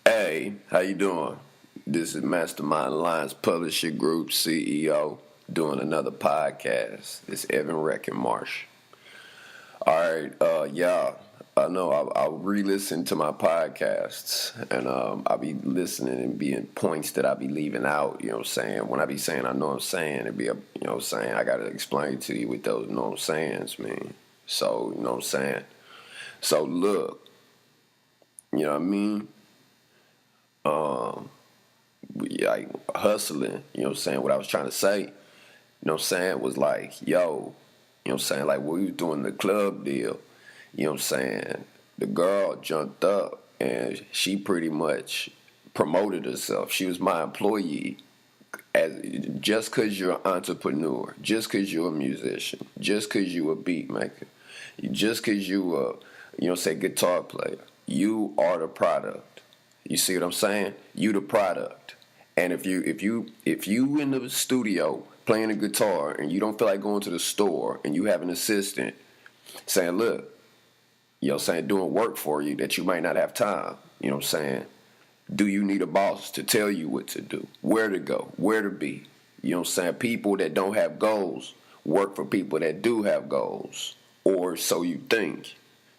Hey, how you doing? This is Mastermind Alliance Publisher Group CEO doing another podcast. It's Evan Reckenmarsh. All right, y'all. I know I'll re-listen to my podcasts, and I'll be listening and being points that I'll be leaving out. You know what I'm saying? When I be saying I know what I'm saying, it be a what I'm saying. I gotta explain to you what those know what I'm sayings mean. So you know what I'm saying. So look, you know what I mean. Like hustling, you know what I'm saying? What I was trying to say, you know what I'm saying, was like, yo, you know what I'm saying? Like, we was doing the club deal, you know what I'm saying? The girl jumped up and she pretty much promoted herself. She was my employee. Just because you're an entrepreneur, just because you're a musician, just because you're a beat maker, just because you a, you know, say guitar player, you are the product. You see what I'm saying? You the product. And if you in the studio playing a guitar and you don't feel like going to the store and you have an assistant saying, look, you know what I'm saying, doing work for you that you might not have time, you know what I'm saying? Do you need a boss to tell you what to do, where to go, where to be? You know what I'm saying? People that don't have goals work for people that do have goals, or so you think.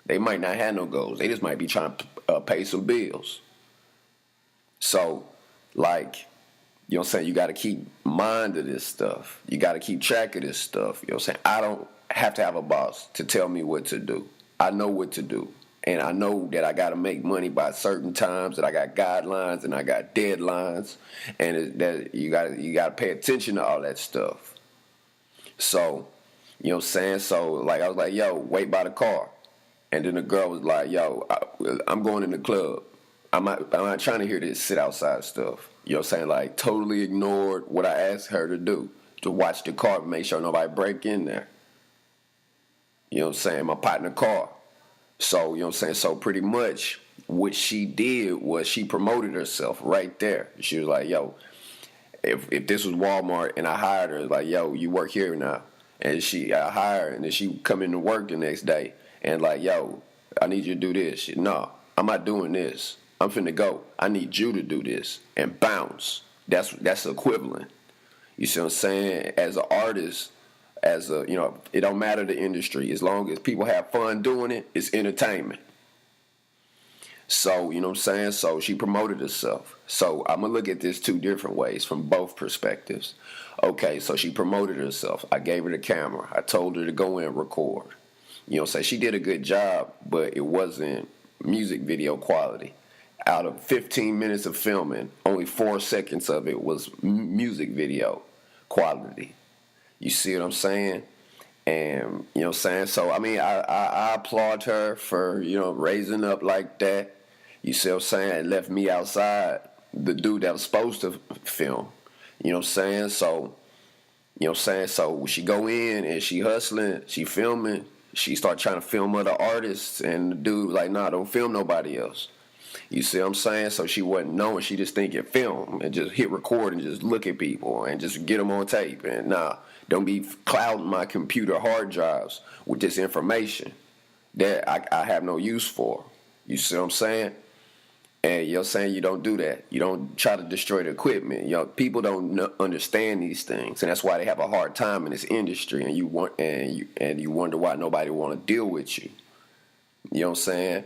They might not have no goals. They just might be trying to pay some bills. So, like, you know what I'm saying, you got to keep mind of this stuff. You got to keep track of this stuff. You know what I'm saying? I don't have to have a boss to tell me what to do. I know what to do. And I know that I got to make money by certain times, that I got guidelines and I got deadlines, and that you got to pay attention to all that stuff. So, you know what I'm saying? So, like, I was like, yo, wait by the car. And then the girl was like, yo, I'm going in the club. I'm not trying to hear this sit outside stuff. You know what I'm saying? Like, totally ignored what I asked her to do, to watch the car, make sure nobody break in there. You know what I'm saying? My partner car. So, you know what I'm saying? So pretty much what she did was she promoted herself right there. She was like, yo, if this was Walmart and I hired her, like, yo, you work here now. And I hired her, and then she come into work the next day and like, yo, I need you to do this. No, I'm not doing this. I'm finna go. I need you to do this and bounce. That's equivalent. You see what I'm saying? As an artist, you know, it don't matter the industry. As long as people have fun doing it, it's entertainment. So, you know what I'm saying? So she promoted herself. So I'm going to look at this two different ways from both perspectives. Okay, so she promoted herself. I gave her the camera. I told her to go in and record. You know what I'm saying? She did a good job, but it wasn't music video quality. Out of 15 minutes of filming, only 4 seconds of it was music video quality. You see what I'm saying? And, you know what I'm saying? So, I mean, I applaud her for, you know, raising up like that. You see what I'm saying? It left me outside, the dude that was supposed to film. You know what I'm saying? So, you know what I'm saying? So she go in and she hustling, she filming. She start trying to film other artists. And the dude was like, nah, don't film nobody else. You see what I'm saying? So she wasn't knowing. She just thinking film and just hit record and just look at people and just get them on tape. And nah, don't be clouding my computer hard drives with this information that I have no use for. You see what I'm saying? And you're saying you don't do that. You don't try to destroy the equipment. You know, people don't understand these things, and that's why they have a hard time in this industry. And you wonder why nobody want to deal with you. You know what I'm saying?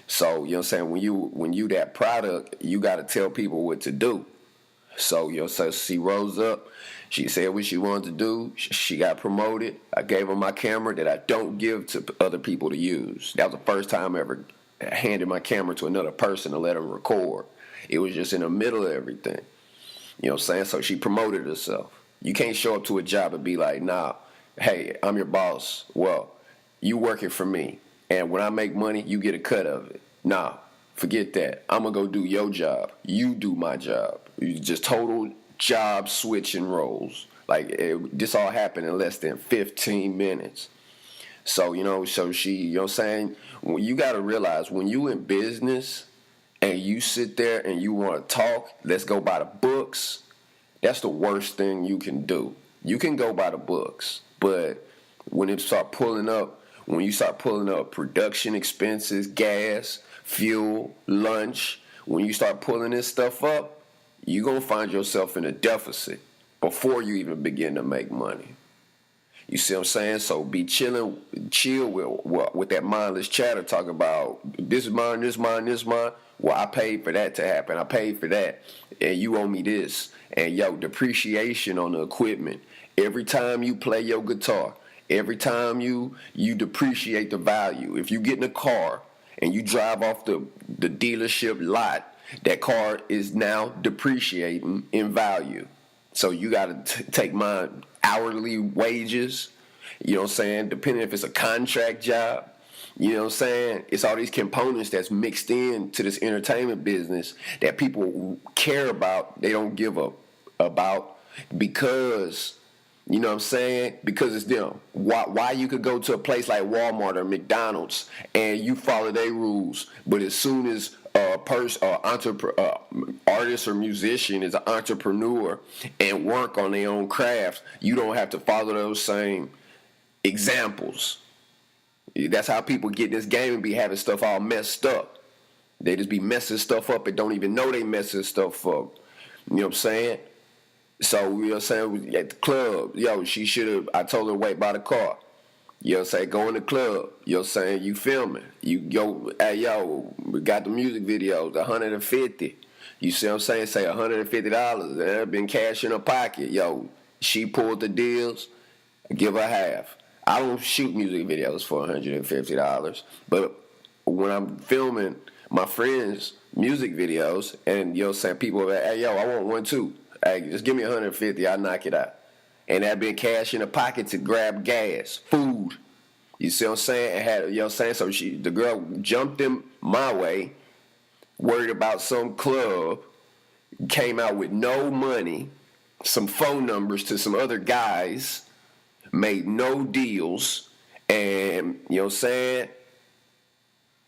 So, you know what I'm saying, when you that product, you got to tell people what to do. So, you know, so she rose up, she said what she wanted to do, she got promoted. I gave her my camera that I don't give to other people to use. That was the first time I ever handed my camera to another person to let them record. It was just in the middle of everything. You know what I'm saying? So she promoted herself. You can't show up to a job and be like, nah, hey, I'm your boss. Well, you working for me. And when I make money, you get a cut of it. Nah, forget that. I'm going to go do your job. You do my job. You just total job switching roles. Like, this all happened in less than 15 minutes. So, you know, so she, you know what I'm saying? You got to realize when you in business and you sit there and you want to talk, let's go by the books, that's the worst thing you can do. You can go by the books, but when you start pulling up production expenses, gas, fuel, lunch, when you start pulling this stuff up, you're going to find yourself in a deficit before you even begin to make money. You see what I'm saying? So be chill with that mindless chatter talking about this is mine, this mine, this mine. Well, I paid for that to happen. I paid for that. And you owe me this. And depreciation on the equipment. Every time you play your guitar, every time you depreciate the value. If you get in a car and you drive off the dealership lot, that car is now depreciating in value. So you got to take my hourly wages, you know what I'm saying, depending if it's a contract job, you know what I'm saying. It's all these components that's mixed in to this entertainment business that people care about, they don't give up about because, you know what I'm saying, because it's them. Why you could go to a place like Walmart or McDonald's and you follow their rules, but as soon as artist or musician is an entrepreneur and work on their own craft, you don't have to follow those same examples. That's how people get in this game and be having stuff all messed up. They just be messing stuff up and don't even know they messing stuff up. You know what I'm saying? So, you know what I'm saying, at the club, she should have, I told her to wait by the car. You know what I'm saying? Go in the club. You know what I'm saying? You filming. We got the music videos, $150. You see what I'm saying? Say $150. That been cash in her pocket. She pulled the deals. Give her half. I don't shoot music videos for $150. But when I'm filming my friends' music videos, and you know what I'm saying, people are like, hey, I want one too. Hey, just give me $150. I'll knock it out. And that been cash in the pocket to grab gas, food. You see what I'm saying? And had, you know what I'm saying? So the girl jumped in my way, worried about some club, came out with no money, some phone numbers to some other guys, made no deals, and you know what I'm saying?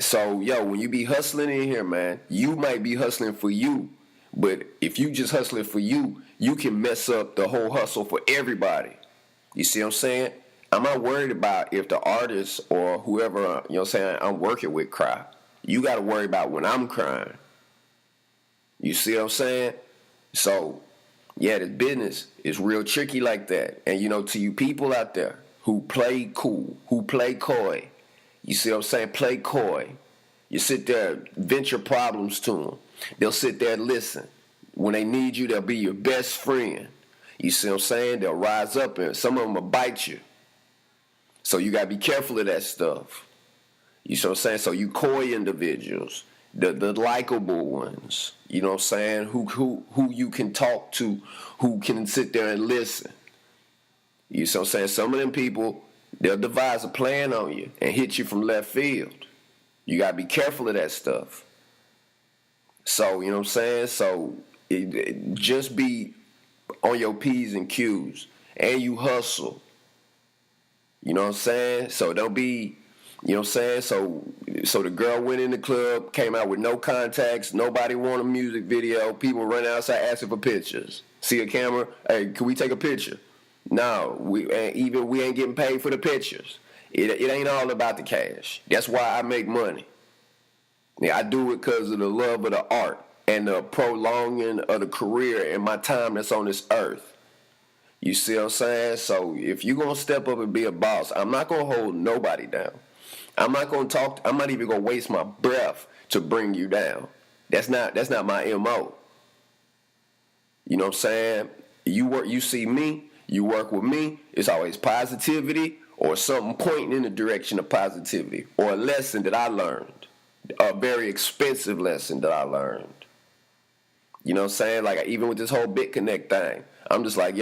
So, when you be hustling in here, man, you might be hustling for you, but if you just hustling for you, you can mess up the whole hustle for everybody. You see what I'm saying? I'm not worried about if the artist or whoever, you know what I'm saying, I'm working with cry. You got to worry about when I'm crying. You see what I'm saying? So, this business is real tricky like that. And, to you people out there who play cool, who play coy, you see what I'm saying? Play coy. You sit there, vent your problems to them. They'll sit there and listen. When they need you, they'll be your best friend. You see what I'm saying? They'll rise up and some of them will bite you. So you got to be careful of that stuff. You see what I'm saying? So you coy individuals, the likable ones, you know what I'm saying, who you can talk to, who can sit there and listen. You see what I'm saying? Some of them people, they'll devise a plan on you and hit you from left field. You got to be careful of that stuff. So, you know what I'm saying? So just be on your P's and Q's and you hustle. You know what I'm saying? So don't be, you know what I'm saying? So the girl went in the club, came out with no contacts, nobody want a music video, people running outside asking for pictures. See a camera? Hey, can we take a picture? No, we ain't getting paid for the pictures. It ain't all about the cash. That's why I make money. I do it because of the love of the art and the prolonging of the career and my time that's on this earth. You see what I'm saying? So if you're going to step up and be a boss, I'm not going to hold nobody down. I'm not going to talk. I'm not even going to waste my breath to bring you down. That's not my MO. You know what I'm saying? You see me, you work with me, it's always positivity or something pointing in the direction of positivity or a lesson that I learned, a very expensive lesson that I learned. You know what I'm saying? Like even with this whole Bitconnect thing, I'm just like,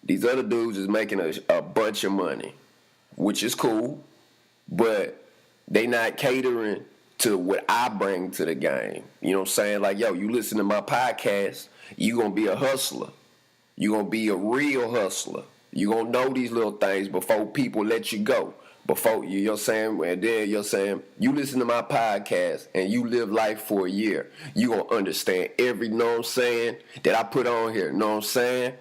these other dudes is making a bunch of money, which is cool, but they not catering to what I bring to the game. You know what I'm saying? Like, you listen to my podcast, you going to be a hustler. You going to be a real hustler. You going to know these little things before people let you go. Before, you know what I'm saying? And then you're saying, you listen to my podcast and you live life for a year. You going to understand every, know what I'm saying, that I put on here. Know what I'm saying?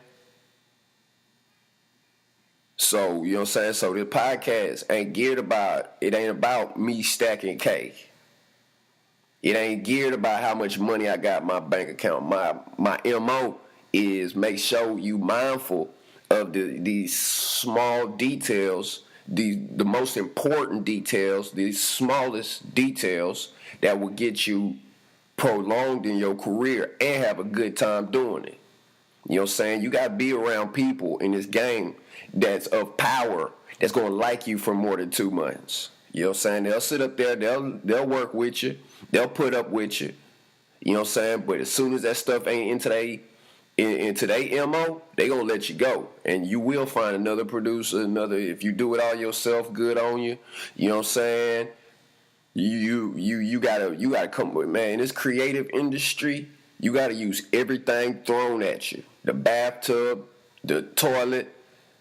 So, you know what I'm saying? So this podcast ain't geared about, it ain't about me stacking cake. It ain't geared about how much money I got in my bank account. My MO is make sure you mindful of these small details, the most important details, the smallest details that will get you prolonged in your career and have a good time doing it. You know what I'm saying? You got to be around people in this game that's of power, that's going to like you for more than 2 months. You know what I'm saying? They'll sit up there, they'll work with you, they'll put up with you. You know what I'm saying? But as soon as that stuff ain't into they MO, they gonna let you go. And you will find another producer, if you do it all yourself, good on you. You know what I'm saying? You gotta come with, man, in this creative industry, you gotta use everything thrown at you. The bathtub, the toilet,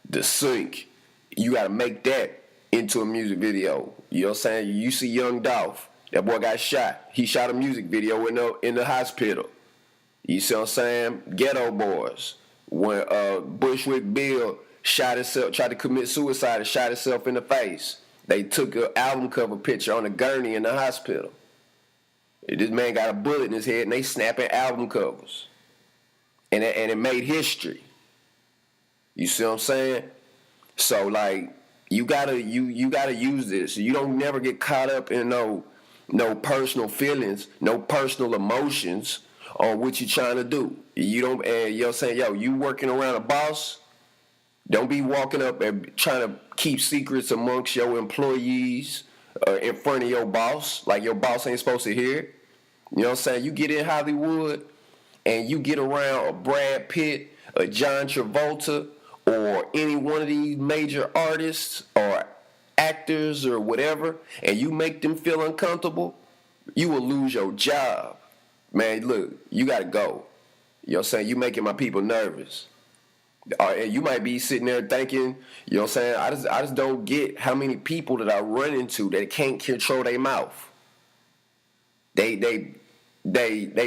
the sink. You gotta make that into a music video. You know what I'm saying? You see Young Dolph, that boy got shot. He shot a music video in the hospital. You see what I'm saying? Ghetto Boys. When Bushwick Bill shot himself, tried to commit suicide and shot himself in the face. They took an album cover picture on a gurney in the hospital. This man got a bullet in his head and they snapping album covers. And it made history. You see what I'm saying? So like you gotta use this. You don't never get caught up in no personal feelings, no personal emotions on what you trying to do. You don't, and you know what I'm saying, yo, you working around a boss, don't be walking up and trying to keep secrets amongst your employees in front of your boss, like your boss ain't supposed to hear it. You know what I'm saying? You get in Hollywood and you get around a Brad Pitt, a John Travolta, or any one of these major artists or actors or whatever, and you make them feel uncomfortable, you will lose your job. Man, look, you got to go. You know what I'm saying? You making my people nervous. And you might be sitting there thinking, you know what I'm saying, I just don't get how many people that I run into that can't control their mouth. They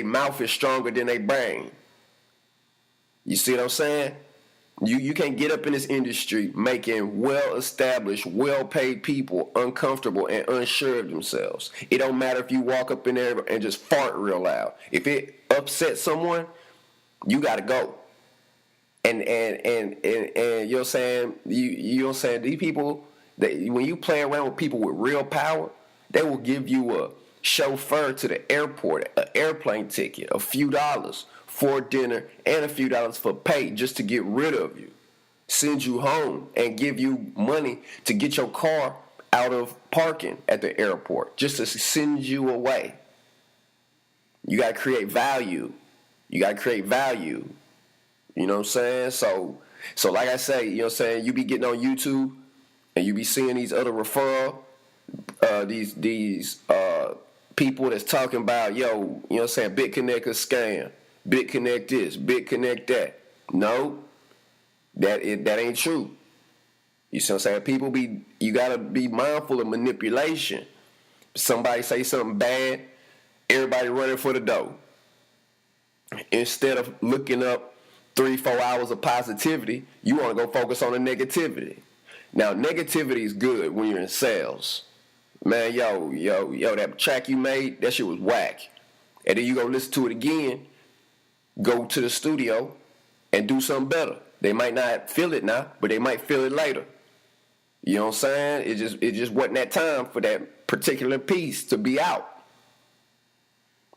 mouth is stronger than their brain. You see what I'm saying? You can't get up in this industry making well-established, well-paid people uncomfortable and unsure of themselves. It don't matter if you walk up in there and just fart real loud. If it upsets someone, you got to go. And you know what I'm saying? You know what I'm saying? These people, when you play around with people with real power, they will give you a chauffeur to the airport, an airplane ticket, a few dollars for dinner, and a few dollars for pay just to get rid of you. Send you home and give you money to get your car out of parking at the airport just to send you away. You got to create value. You got to create value. You know what I'm saying? So like I say, you know what I'm saying, you be getting on YouTube and you be seeing these other referral, these people that's talking about, yo, you know what I'm saying, Bitconnect a scam. Bitconnect this, Bitconnect that. No, that ain't true. You see what I'm saying? People you gotta be mindful of manipulation. Somebody say something bad, everybody running for the door. Instead of looking up 3-4 hours of positivity, you want to go focus on the negativity. Now, negativity is good when you're in sales. Man, yo, that track you made, that shit was whack. And then you go listen to it again, go to the studio, and do something better. They might not feel it now, but they might feel it later. You know what I'm saying? It just wasn't that time for that particular piece to be out.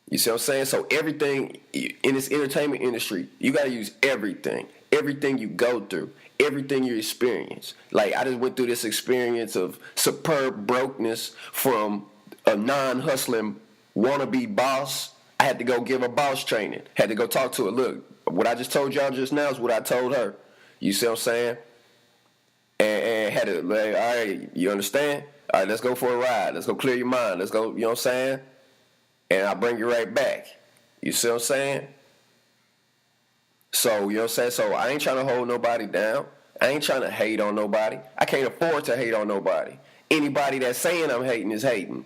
You see what I'm saying? So everything in this entertainment industry, you got to use everything. Everything you go through. Everything you experience. Like, I just went through this experience of superb brokenness from a non-hustling wannabe boss. I had to go give her boss training. Had to go talk to her. Look, what I just told y'all just now is what I told her. You see what I'm saying? And had to, like, all right, you understand? All right, let's go for a ride. Let's go clear your mind. Let's go, you know what I'm saying? And I'll bring you right back. You see what I'm saying? So, you know what I'm saying? So, I ain't trying to hold nobody down. I ain't trying to hate on nobody. I can't afford to hate on nobody. Anybody that's saying I'm hating is hating.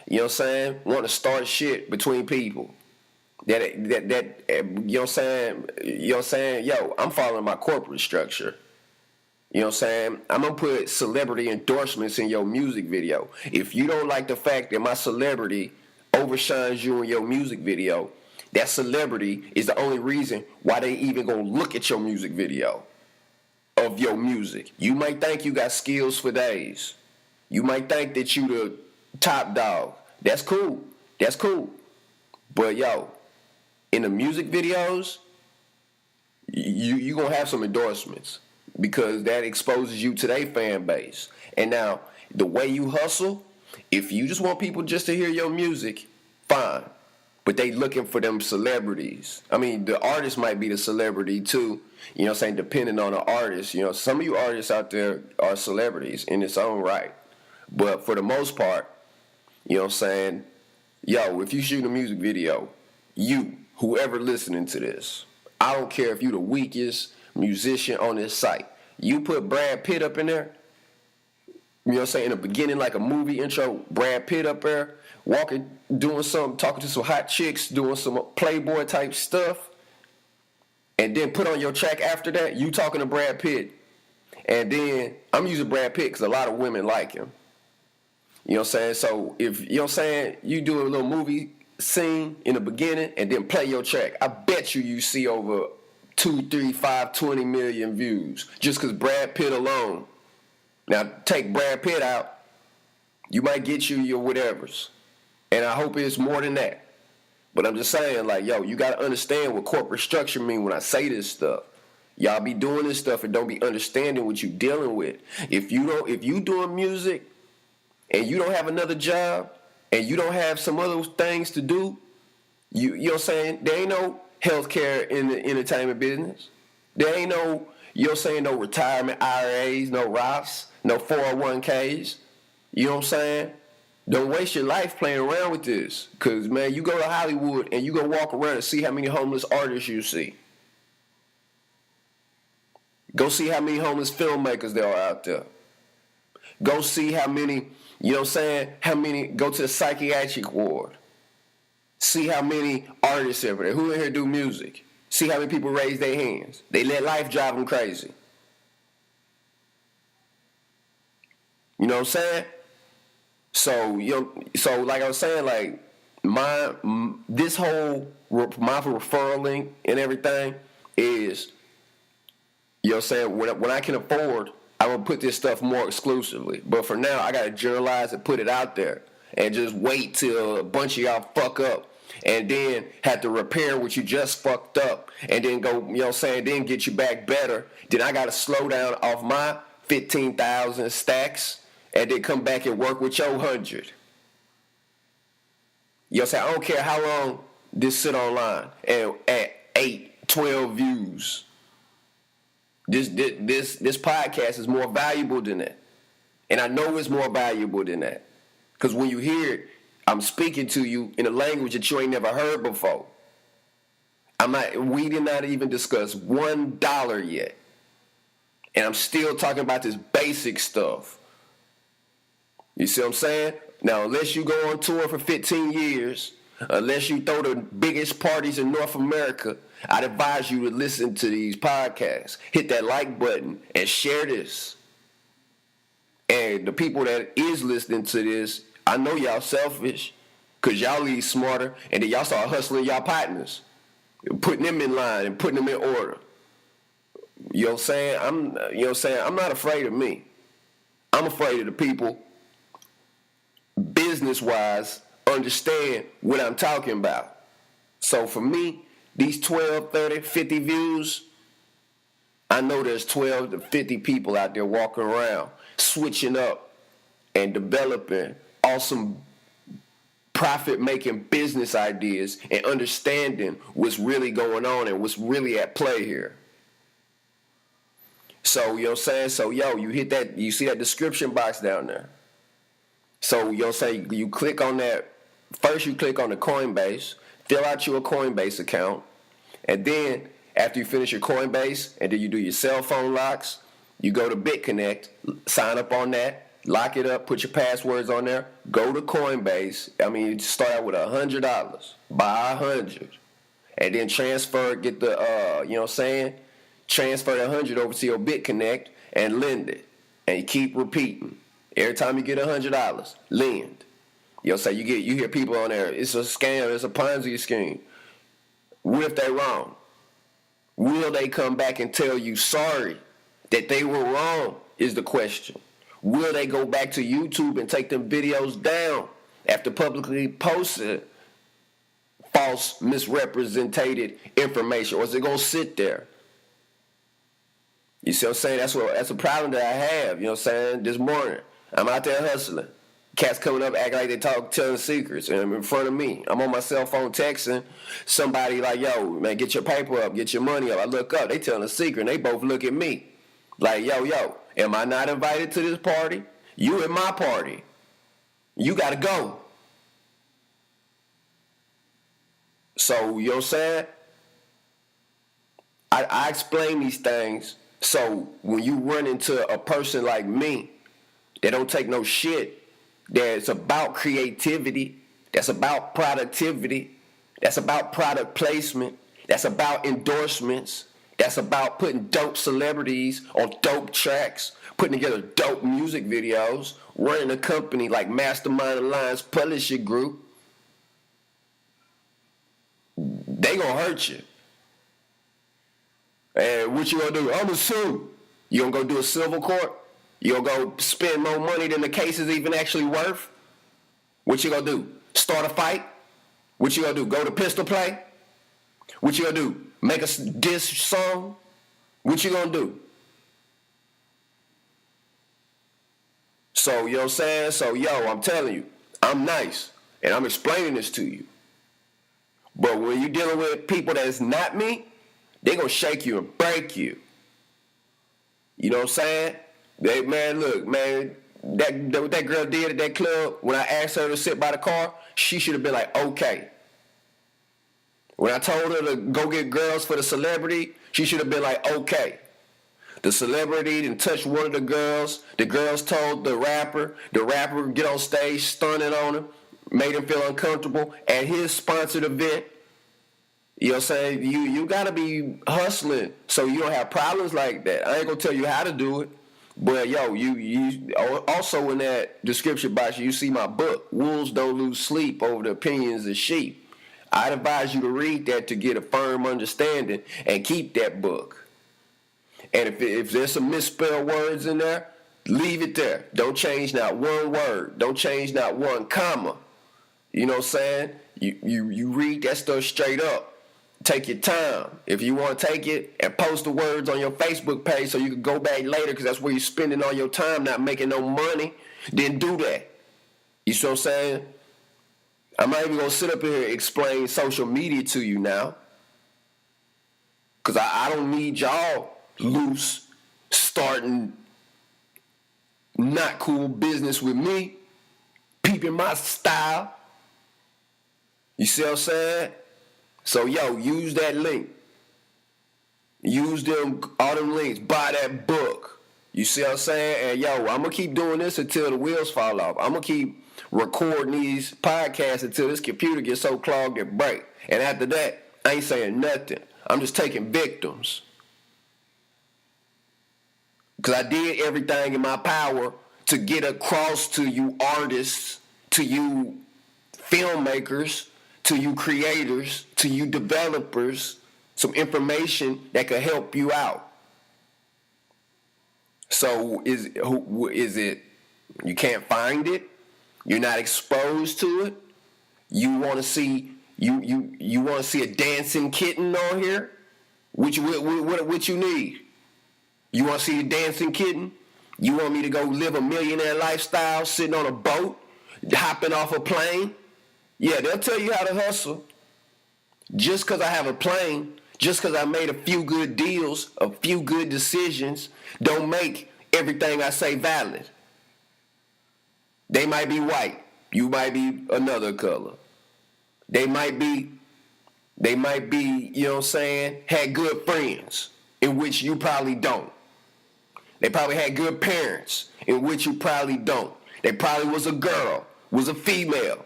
You know what I'm saying? Want to start shit between people. That you know what I'm saying? You know what I'm saying? Yo, I'm following my corporate structure. You know what I'm saying? I'm going to put celebrity endorsements in your music video. If you don't like the fact that my celebrity overshines you in your music video, that celebrity is the only reason why they even gonna look at your music video of your music. You might think you got skills for days. You might think that you the top dog. That's cool. That's cool. But yo, in the music videos, you gonna have some endorsements because that exposes you to their fan base. And now the way you hustle, if you just want people just to hear your music, fine. But they looking for them celebrities. I mean, the artist might be the celebrity too. You know what I'm saying? Depending on the artist. You know, some of you artists out there are celebrities in its own right. But for the most part, you know what I'm saying? Yo, if you shoot a music video, you, whoever listening to this, I don't care if you the weakest musician on this site. You put Brad Pitt up in there, you know what I'm saying, in the beginning, like a movie intro, Brad Pitt up there, walking, doing something, talking to some hot chicks, doing some Playboy type stuff, and then put on your track after that, you talking to Brad Pitt, and then, I'm using Brad Pitt because a lot of women like him. You know what I'm saying? So, if, you know what I'm saying, you do a little movie scene in the beginning, and then play your track, I bet you see over 2, 3, 5, 20 million views, just because Brad Pitt alone. Now, take Brad Pitt out, you might get you your whatevers. And I hope it's more than that. But I'm just saying, like, yo, you got to understand what corporate structure mean when I say this stuff. Y'all be doing this stuff and don't be understanding what you dealing with. If you doing music and you don't have another job and you don't have some other things to do, you know what I'm saying? There ain't no healthcare in the entertainment business. There ain't no, you know what I'm saying, no retirement IRAs, no Roths, no 401ks. You know what I'm saying? Don't waste your life playing around with this. Because, man, you go to Hollywood and you go walk around and see how many homeless artists you see. Go see how many homeless filmmakers there are out there. Go see how many, you know what I'm saying, go to the psychiatric ward. See how many artists over there. Who in here do music? See how many people raise their hands. They let life drive them crazy. You know what I'm saying? So, so like I was saying, like, my referral link and everything is, you know what I'm saying, when I can afford, I'm going to put this stuff more exclusively. But for now, I got to generalize and put it out there and just wait till a bunch of y'all fuck up and then have to repair what you just fucked up and then go, you know what I'm saying, then get you back better. Then I got to slow down off my 15,000 stacks and then come back and work with your 100. You know what I'm saying? I don't care how long this sit online and at 8, 12 views. This podcast is more valuable than that. And I know it's more valuable than that. Because when you hear it, I'm speaking to you in a language that you ain't never heard before. We did not even discuss $1 yet. And I'm still talking about this basic stuff. You see what I'm saying? Now, unless you go on tour for 15 years, unless you throw the biggest parties in North America, I'd advise you to listen to these podcasts. Hit that like button and share this. And the people that is listening to this, I know y'all selfish because y'all leave smarter and then y'all start hustling y'all partners, putting them in line and putting them in order. You know what I'm saying? I'm not afraid of me. I'm afraid of the people business-wise understand what I'm talking about. So for me, these 12, 30, 50 views, I know there's 12 to 50 people out there walking around, switching up and developing awesome profit-making business ideas and understanding what's really going on and what's really at play here. So, you know what I'm saying? So, yo, you see that description box down there. So, you know what I'm saying? You click on that. First, you click on the Coinbase, fill out your Coinbase account, and then after you finish your Coinbase, and then you do your cell phone locks, you go to Bitconnect, sign up on that, lock it up, put your passwords on there, go to Coinbase. I mean, you start out with $100, buy 100, and then transfer, get the, you know what I'm saying? Transfer the 100 over to your Bitconnect and lend it, and you keep repeating. Every time you get $100, lend. You know, say you hear people on there, it's a scam, it's a Ponzi scheme. What if they wrong? Will they come back and tell you sorry that they were wrong is the question. Will they go back to YouTube and take them videos down after publicly posting false, misrepresented information? Or is it going to sit there? You see what I'm saying? That's a problem that I have, you know what I'm saying? This morning, I'm out there hustling. Cats coming up acting like they telling secrets in front of me. I'm on my cell phone texting somebody like, yo, man, get your paper up, get your money up. I look up, they telling a secret, and they both look at me like, yo, am I not invited to this party? You in my party. You got to go. So, you know what I'm saying? I explain these things so when you run into a person like me that don't take no shit, that's about creativity, that's about productivity, that's about product placement, that's about endorsements, that's about putting dope celebrities on dope tracks, putting together dope music videos, running a company like Mastermind Alliance Publisher Group. They gonna hurt you. And what you gonna do? I'm gonna sue. You gonna go do a civil court? You gonna go spend more money than the case is even actually worth? What you gonna do? Start a fight? What you gonna do? Go to pistol play? What you gonna do? Make a diss song? What you gonna do? So, you know what I'm saying? So, I'm telling you, I'm nice, and I'm explaining this to you. But when you're dealing with people that's not me, they gonna shake you and break you. You know what I'm saying? Look, man, what that girl did at that club, when I asked her to sit by the car, she should have been like, okay. When I told her to go get girls for the celebrity, she should have been like, okay. The celebrity didn't touch one of the girls told the rapper get on stage, stunning on him, made him feel uncomfortable at his sponsored event. You know what I'm saying? You gotta be hustling so you don't have problems like that. I ain't gonna tell you how to do it, but you also in that description box you see my book, Wolves Don't Lose Sleep Over the Opinions of Sheep. I'd advise you to read that to get a firm understanding and keep that book. And if there's some misspelled words in there, leave it there. Don't change not one word. Don't change not one comma. You know what I'm saying? You read that stuff straight up. Take your time. If you want to take it and post the words on your Facebook page so you can go back later because that's where you're spending all your time not making no money, then do that. You see what I'm saying? I'm not even going to sit up here and explain social media to you now because I don't need y'all loose starting not cool business with me, peeping my style. You see what I'm saying? So, use that link. Use all them links. Buy that book. You see what I'm saying? And, I'm going to keep doing this until the wheels fall off. I'm going to keep recording these podcasts until this computer gets so clogged it break. And after that, I ain't saying nothing. I'm just taking victims. Because I did everything in my power to get across to you artists, to you filmmakers, to you creators, to you developers, some information that could help you out. So is it you can't find it? You're not exposed to it? You want to see you want to see a dancing kitten on here? What you need? You want to see a dancing kitten? You want me to go live a millionaire lifestyle, sitting on a boat, hopping off a plane? Yeah, they'll tell you how to hustle. Just because I have a plane, just because I made a few good deals, a few good decisions, don't make everything I say valid. They might be white. You might be another color. They might be, you know what I'm saying, had good friends, in which you probably don't. They probably had good parents, in which you probably don't. They probably was a girl, was a female.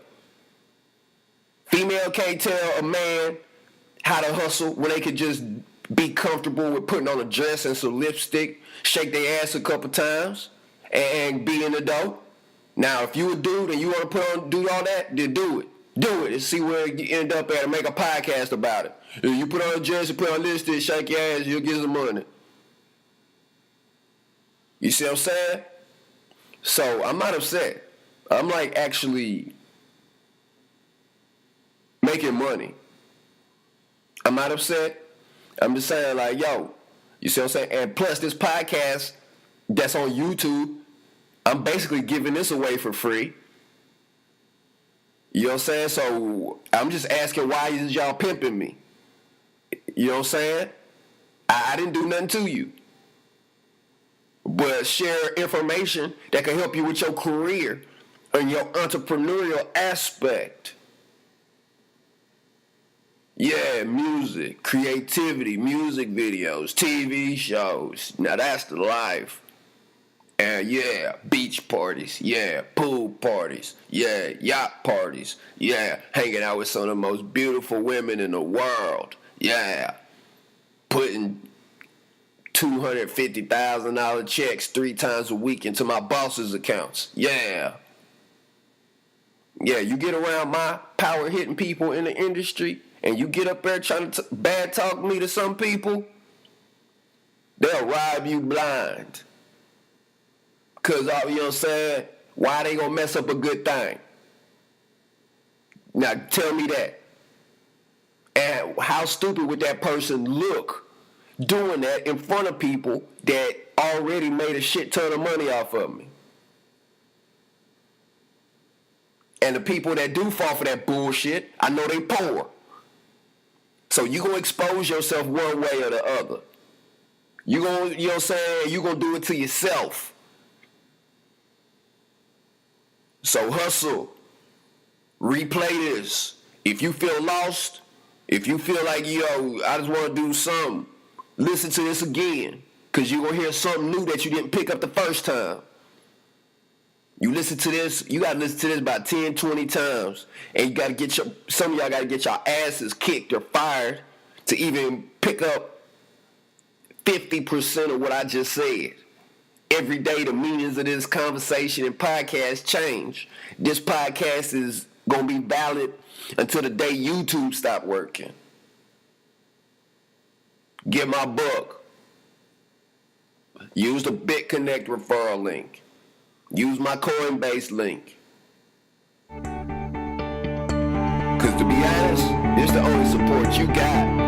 Female can't tell a man how to hustle when they could just be comfortable with putting on a dress and some lipstick, shake their ass a couple times, and be in the dough. Now, if you a dude and you want to do all that, then do it. Do it and see where you end up at and make a podcast about it. If you put on a jersey, put on this, shake your ass, you'll get some money. You see what I'm saying? So I'm not upset. I'm like actually making money. I'm not upset. I'm just saying like, yo, you see what I'm saying? And plus this podcast that's on YouTube, I'm basically giving this away for free. You know what I'm saying? So I'm just asking, why is y'all pimping me? You know what I'm saying? I didn't do nothing to you. But share information that can help you with your career and your entrepreneurial aspect. Yeah, music, creativity, music videos, TV shows. Now that's the life. And yeah, beach parties, yeah, pool parties, yeah, yacht parties, yeah, hanging out with some of the most beautiful women in the world, yeah, putting $250,000 checks 3 times a week into my boss's accounts, yeah. Yeah, you get around my power hitting people in the industry and you get up there trying to bad talk me to some people, they'll rob you blind. Because, you know what I'm saying, why they gonna mess up a good thing? Now, tell me that. And how stupid would that person look doing that in front of people that already made a shit ton of money off of me? And the people that do fall for that bullshit, I know they poor. So you gonna expose yourself one way or the other. You gonna, you know what I'm saying, you gonna do it to yourself. So hustle, replay this. If you feel lost, if you feel like, yo, I just want to do something, listen to this again, because you're going to hear something new that you didn't pick up the first time. You listen to this, you got to listen to this about 10, 20 times, and you got to get some of y'all got to get your asses kicked or fired to even pick up 50% of what I just said. Every day the meanings of this conversation and podcast change. This podcast is going to be valid until the day YouTube stop working. Get my book. Use the Bitconnect referral link. Use my Coinbase link. Because to be honest, it's the only support you got.